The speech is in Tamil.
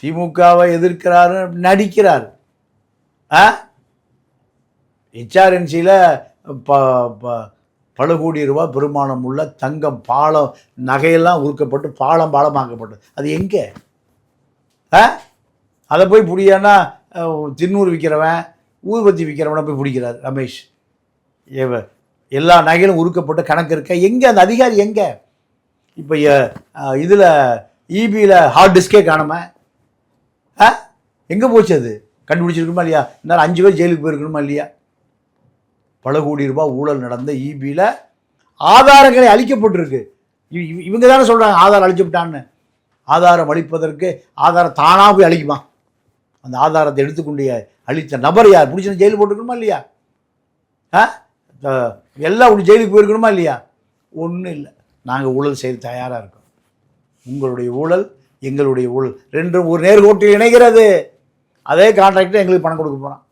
திமுகவை எதிர்க்கிறாரு, நடிக்கிறார். HRNCயில் பல கோடி ரூபாய் பெருமானம் உள்ள தங்கம் பாலம் நகையெல்லாம் உருக்கப்பட்டு பாலமாக்கப்பட்டது. அது எங்கே? அதை போய் பிடியானா தின்னூறு விற்கிறவன், ஊதுபத்தி விற்கிறவனை போய் பிடிக்கிறார் ரமேஷ். எல்லா நகைகளும் உருக்கப்பட்ட கணக்கு இருக்க. எங்கே அந்த அதிகாரி? எங்கே? இப்போ இதில் EBயில் ஹார்ட் டிஸ்கே காணாம எங்கே போச்சு? அது கண்டுபிடிச்சிருக்கணுமா இல்லையா? இன்னும் 5 பேர் ஜெயிலுக்கு போயிருக்கணுமா இல்லையா? பல கோடி ரூபாய் ஊழல் நடந்த EBயில் ஆதாரங்களை அளிக்கப்பட்டிருக்கு. இவங்க தானே சொல்கிறாங்க ஆதாரம் அழிச்சுவிட்டான்னு. ஆதாரம் அளிப்பதற்கு ஆதாரம் தானாக போய் அழிக்குமா? அந்த ஆதாரத்தை எடுத்துக்கொண்டு அழித்த நபர் யார்? பிடிச்சி ஜெயிலுக்கு போட்டுருக்கணுமா இல்லையா? எல்லாம் ஒன்று ஜெயிலுக்கு போயிருக்கணுமா இல்லையா? ஒன்றும் இல்லை. நாங்கள் ஊழல் செய்ய தயாராக இருக்கோம். உங்களுடைய ஊழல் எங்களுடைய ஊழல் ரெண்டும் ஒரு நேர்கோட்டில் இணைகிறது. அதே கான்ட்ராக்டர் எங்களுக்கு பணம் கொடுக்க போகிறோம்.